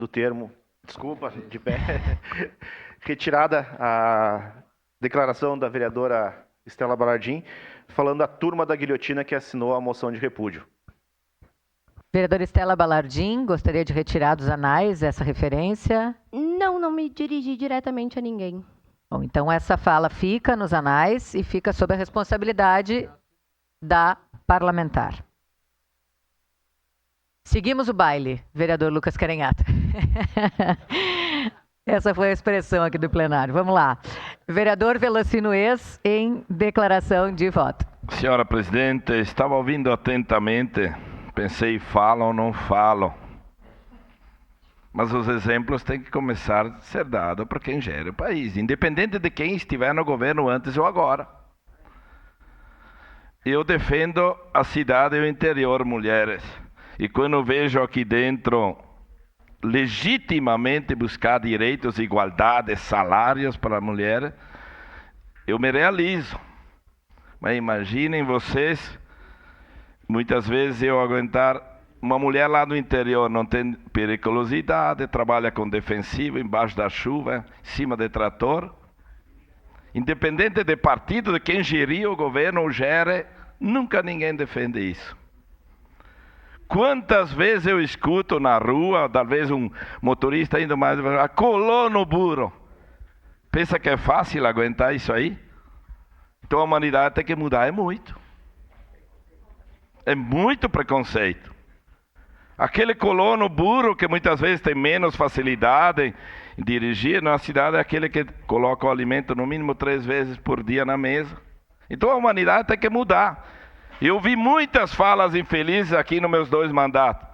do termo, desculpa, de pé, retirada a declaração da vereadora Estela Balardim, falando da turma da guilhotina que assinou a moção de repúdio. Vereadora Estela Balardim, gostaria de retirar dos anais essa referência? Não me dirigi diretamente a ninguém. Bom, então essa fala fica nos anais e fica sob a responsabilidade da parlamentar. Seguimos o baile, vereador Lucas Carenhata. Essa foi a expressão aqui do plenário. Vamos lá. Vereador Velocino Ex, em declaração de voto. Senhora presidente, estava ouvindo atentamente, pensei, falo ou não falo. Mas os exemplos têm que começar a ser dados para quem gera o país, independente de quem estiver no governo antes ou agora. Eu defendo a cidade e o interior, mulheres. E quando vejo aqui dentro legitimamente buscar direitos, igualdade, salários para a mulher, eu me realizo. Mas imaginem vocês, muitas vezes eu aguentar uma mulher lá no interior, não tem periculosidade, trabalha com defensivo, embaixo da chuva, em cima de trator. Independente de partido, de quem gerir o governo ou gere, nunca ninguém defende isso. Quantas vezes eu escuto na rua, talvez um motorista indo mais devagar, colou no burro. Pensa que é fácil aguentar isso aí? Então a humanidade tem que mudar, é muito. É muito preconceito. Aquele colono burro que muitas vezes tem menos facilidade em dirigir, na cidade é aquele que coloca o alimento no mínimo 3 vezes por dia na mesa. Então a humanidade tem que mudar. Eu vi muitas falas infelizes aqui nos meus 2 mandatos.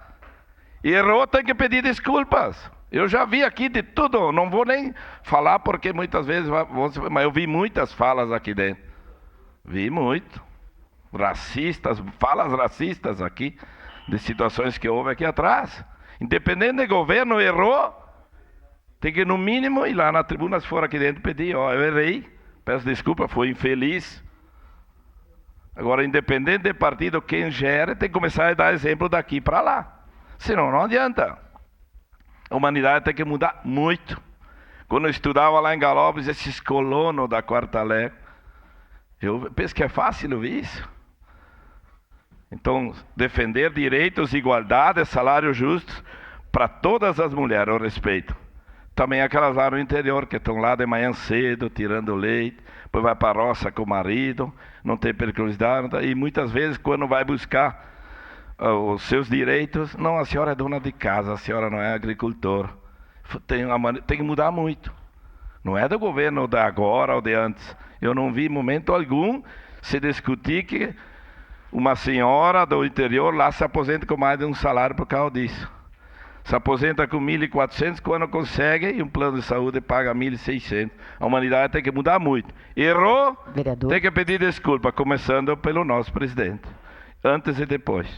E errou, tem que pedir desculpas. Eu já vi aqui de tudo, não vou nem falar porque muitas vezes, mas eu vi muitas falas aqui dentro. Vi muito. Racistas, falas racistas aqui, de situações que houve aqui atrás. Independente do governo, errou, tem que no mínimo ir lá na tribuna, se for aqui dentro, pedir, ó, eu errei, peço desculpa, fui infeliz. Agora, independente de partido, quem gera, tem que começar a dar exemplo daqui para lá. Senão, não adianta. A humanidade tem que mudar muito. Quando eu estudava lá em Galópolis, esses colonos da Quarta Lé, eu penso que é fácil ouvir isso. Então, defender direitos, igualdade, salário justo para todas as mulheres, eu respeito. Também aquelas lá no interior, que estão lá de manhã cedo, tirando leite, depois vai para a roça com o marido, não tem periculosidade, e muitas vezes quando vai buscar os seus direitos, não, a senhora é dona de casa, a senhora não é agricultor. Tem que mudar muito. Não é do governo de agora ou de antes. Eu não vi momento algum se discutir que uma senhora do interior lá se aposenta com mais de um salário por causa disso. Se aposenta com 1.400, quando consegue, e um plano de saúde paga 1.600. A humanidade tem que mudar muito. Errou, vereador, tem que pedir desculpa, começando pelo nosso presidente. Antes e depois.